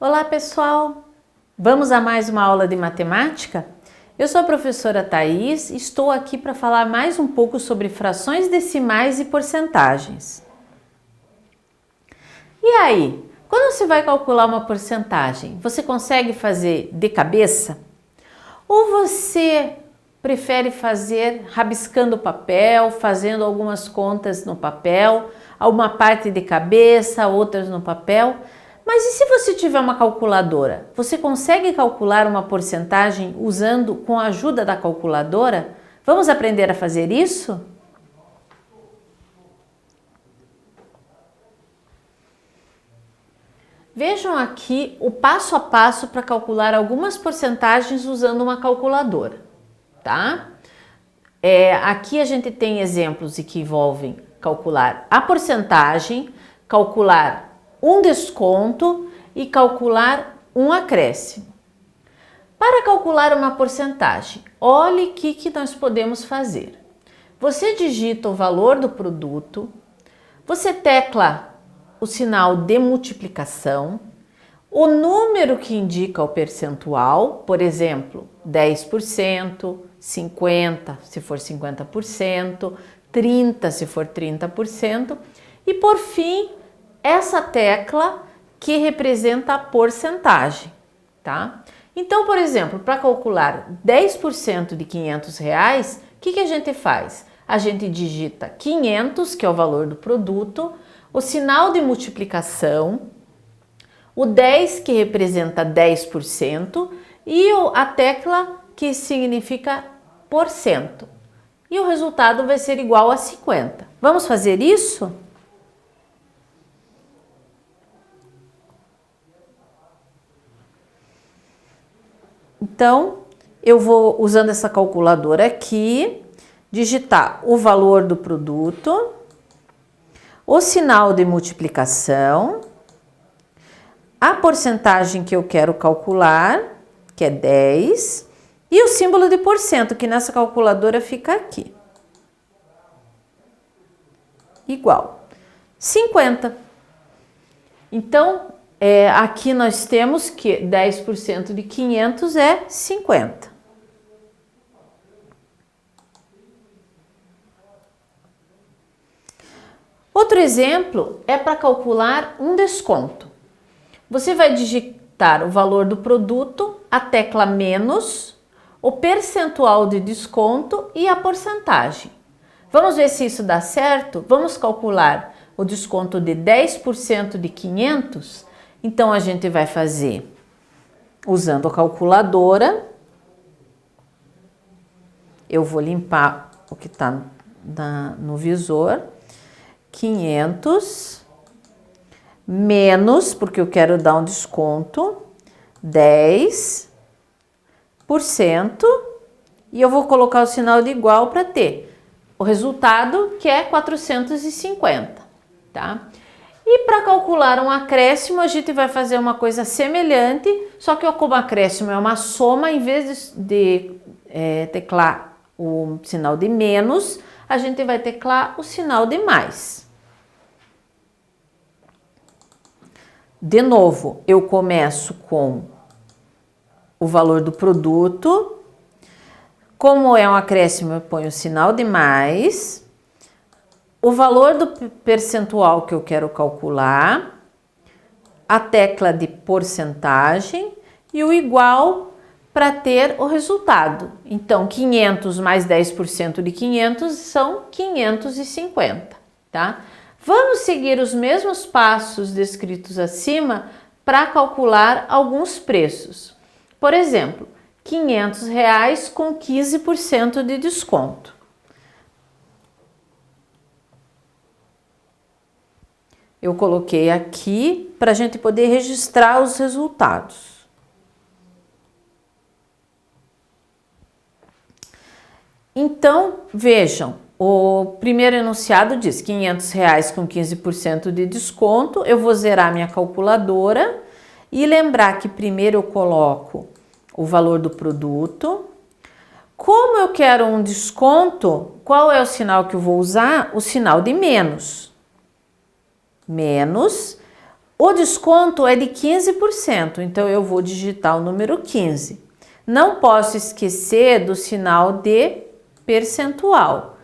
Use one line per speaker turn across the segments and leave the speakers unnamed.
Olá pessoal, vamos a mais uma aula de matemática? Eu sou a professora Thaís e estou aqui para falar mais um pouco sobre frações decimais e porcentagens. E aí, quando você vai calcular uma porcentagem, você consegue fazer de cabeça? Ou você prefere fazer rabiscando o papel, fazendo algumas contas no papel, uma parte de cabeça, outras no papel? Mas e se você tiver uma calculadora? Você consegue calcular uma porcentagem usando com a ajuda da calculadora? Vamos aprender a fazer isso? Vejam aqui o passo a passo para calcular algumas porcentagens usando uma calculadora, tá? Aqui a gente tem exemplos que envolvem calcular a porcentagem, calcular um desconto e calcular um acréscimo. Para calcular uma porcentagem, olhe o que nós podemos fazer. Você digita o valor do produto, você tecla o sinal de multiplicação, o número que indica o percentual, por exemplo, 10%, 50% se for 50%, 30% se for 30%, e por fim, essa tecla que representa a porcentagem, tá? Então, por exemplo, para calcular 10% de R$500, o que a gente faz? A gente digita 500, que é o valor do produto, o sinal de multiplicação, o 10, que representa 10%, e a tecla que significa porcento. E o resultado vai ser igual a 50. Vamos fazer isso? Então, eu vou, usando essa calculadora aqui, digitar o valor do produto, o sinal de multiplicação, a porcentagem que eu quero calcular, que é 10, e o símbolo de porcento, que nessa calculadora fica aqui. Igual 50. Então, aqui nós temos que 10% de 500 é 50. Outro exemplo é para calcular um desconto. Você vai digitar o valor do produto, a tecla menos, o percentual de desconto e a porcentagem. Vamos ver se isso dá certo? Vamos calcular o desconto de 10% de 500? Então, a gente vai fazer usando a calculadora. Eu vou limpar o que está no visor. 500 menos, porque eu quero dar um desconto, 10%, e eu vou colocar o sinal de igual para ter o resultado, que é 450, tá? E para calcular um acréscimo, a gente vai fazer uma coisa semelhante, só que como acréscimo é uma soma, em vez de teclar o sinal de menos, a gente vai teclar o sinal de mais. De novo, eu começo com o valor do produto. Como é um acréscimo, eu ponho o sinal de mais, o valor do percentual que eu quero calcular, a tecla de porcentagem e o igual para ter o resultado. Então, 500 mais 10% de 500 são 550, tá? Vamos seguir os mesmos passos descritos acima para calcular alguns preços. Por exemplo, R$500 com 15% de desconto. Eu coloquei aqui para a gente poder registrar os resultados. Então, vejam, o primeiro enunciado diz R$500 com 15% de desconto. Eu vou zerar minha calculadora e lembrar que primeiro eu coloco o valor do produto. Como eu quero um desconto, qual é o sinal que eu vou usar? O sinal de menos. Menos O desconto é de 15%, então eu vou digitar o número 15. Não posso esquecer do sinal de percentual.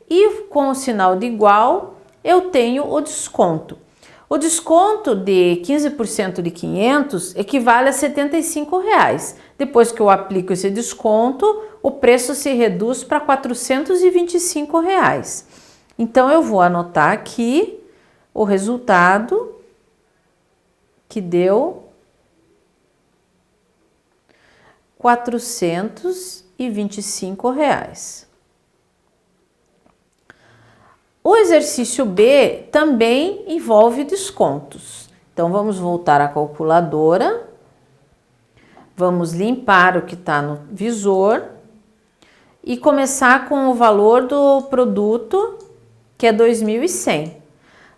E com o sinal de igual, eu tenho o desconto. O desconto de 15% de 500 equivale a R$ 75. Depois que eu aplico esse desconto, o preço se reduz para R$ 425. Então, eu vou anotar aqui o resultado que deu R$ 425. O exercício B também envolve descontos. Então, vamos voltar à calculadora. Vamos limpar o que está no visor e começar com o valor do produto, que é 2.100.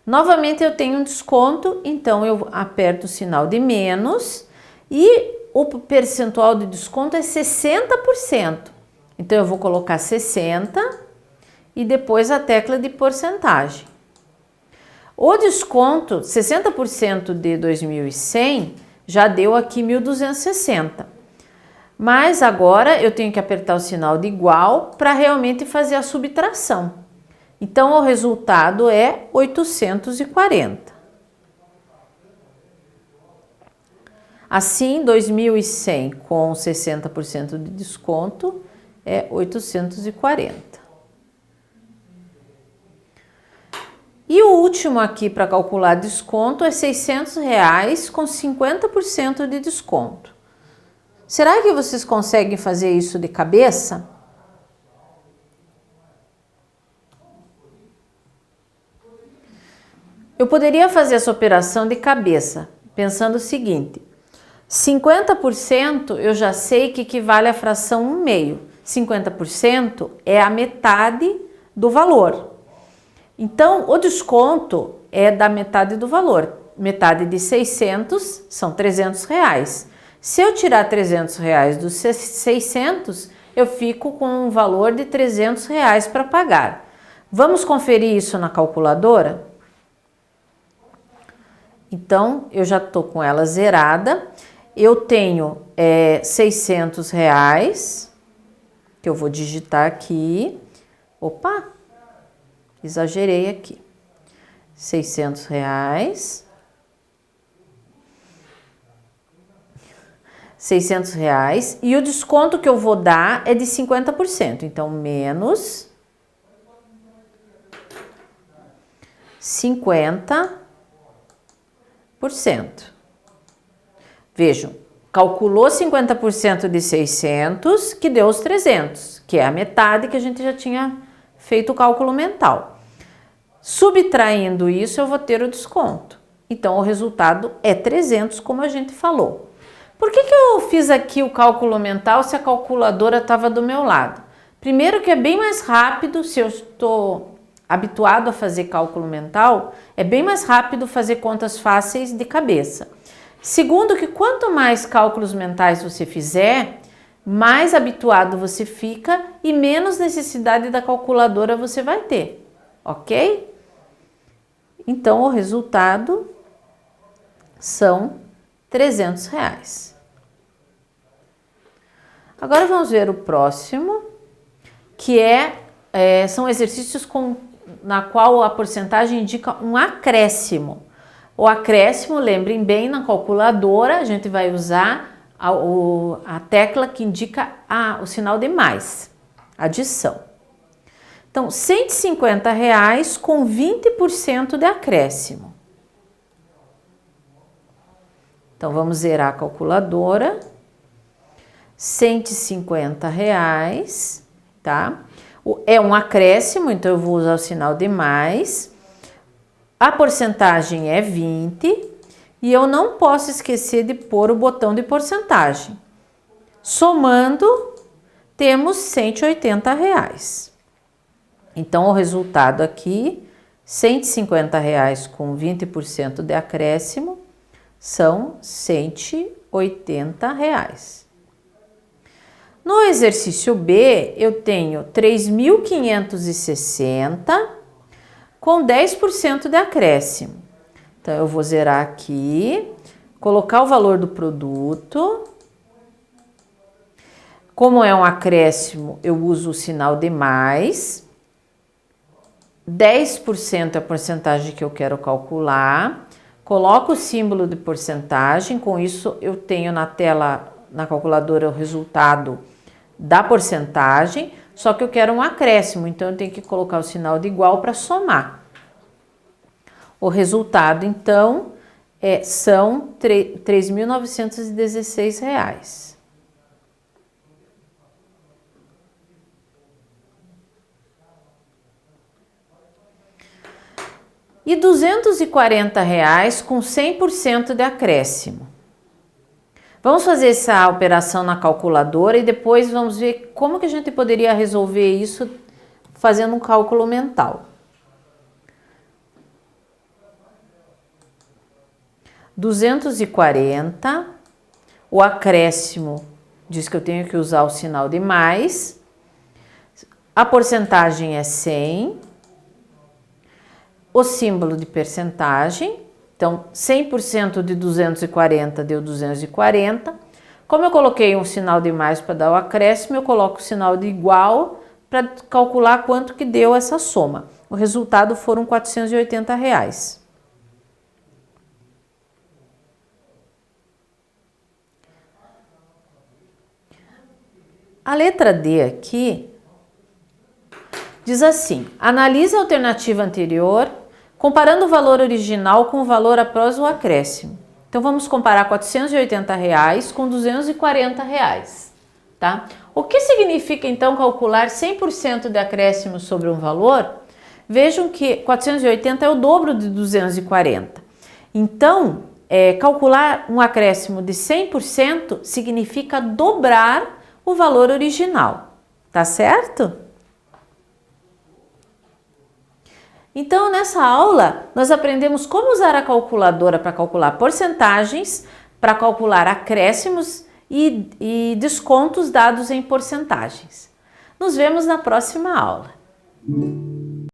Novamente, eu tenho um desconto, então eu aperto o sinal de menos e o percentual de desconto é 60%. Então, eu vou colocar 60% e depois a tecla de porcentagem. O desconto, 60% de 2.100, já deu aqui 1.260. Mas agora eu tenho que apertar o sinal de igual para realmente fazer a subtração. Então, o resultado é 840. Assim, 2.100 com 60% de desconto é 840. E o último aqui para calcular desconto é R$ 600 com 50% de desconto. Será que vocês conseguem fazer isso de cabeça? Eu poderia fazer essa operação de cabeça, pensando o seguinte: 50% eu já sei que equivale à fração 1/2. 50% é a metade do valor. Então, o desconto é da metade do valor. Metade de 600 são R$ 300. Se eu tirar R$ 300 dos 600, eu fico com um valor de R$ 300 para pagar. Vamos conferir isso na calculadora? Então, eu já estou com ela zerada. Eu tenho R$ 600, que eu vou digitar aqui. Opa! Exagerei aqui. R$ 600. R$ e o desconto que eu vou dar é de 50%. Então, menos 50%. Vejam, calculou 50% de 600, que deu os 300, que é a metade que a gente já tinha feito o cálculo mental. Subtraindo isso, eu vou ter o desconto. Então, o resultado é 300, como a gente falou. Por que eu fiz aqui o cálculo mental se a calculadora estava do meu lado? Primeiro que é bem mais rápido, se eu estou habituado a fazer cálculo mental, é bem mais rápido fazer contas fáceis de cabeça. Segundo que quanto mais cálculos mentais você fizer, mais habituado você fica e menos necessidade da calculadora você vai ter, ok? Então, o resultado são R$ 300. Agora, vamos ver o próximo, que são exercícios na qual a porcentagem indica um acréscimo. O acréscimo, lembrem bem, na calculadora, a gente vai usar a tecla que indica o sinal de mais, adição. Então, R$ 150 com 20% de acréscimo. Então, vamos zerar a calculadora. R$ 150, tá? É um acréscimo, então eu vou usar o sinal de mais. A porcentagem é 20 e eu não posso esquecer de pôr o botão de porcentagem. Somando, temos R$ 180. Então, o resultado aqui, R$ 150 com 20% de acréscimo, são R$ 180. No exercício B, eu tenho 3.560 com 10% de acréscimo. Então, eu vou zerar aqui, colocar o valor do produto. Como é um acréscimo, eu uso o sinal de mais. 10% é a porcentagem que eu quero calcular. Coloco o símbolo de porcentagem, com isso eu tenho na tela, na calculadora, o resultado da porcentagem, só que eu quero um acréscimo, então eu tenho que colocar o sinal de igual para somar. O resultado, então, são R$ 3.916. E R$ 240 com 100% de acréscimo. Vamos fazer essa operação na calculadora e depois vamos ver como que a gente poderia resolver isso fazendo um cálculo mental. 240, o acréscimo diz que eu tenho que usar o sinal de mais, a porcentagem é 100, o símbolo de percentagem, então 100% de 240 deu 240, como eu coloquei um sinal de mais para dar o acréscimo, eu coloco o sinal de igual para calcular quanto que deu essa soma. O resultado foram R$ 480. A letra D aqui diz assim: analise a alternativa anterior, comparando o valor original com o valor após o acréscimo. Então, vamos comparar R$ 480 com R$ 240, tá? O que significa, então, calcular 100% de acréscimo sobre um valor? Vejam que 480 é o dobro de 240. Então, calcular um acréscimo de 100% significa dobrar o valor original, tá certo? Então, nessa aula, nós aprendemos como usar a calculadora para calcular porcentagens, para calcular acréscimos e descontos dados em porcentagens. Nos vemos na próxima aula.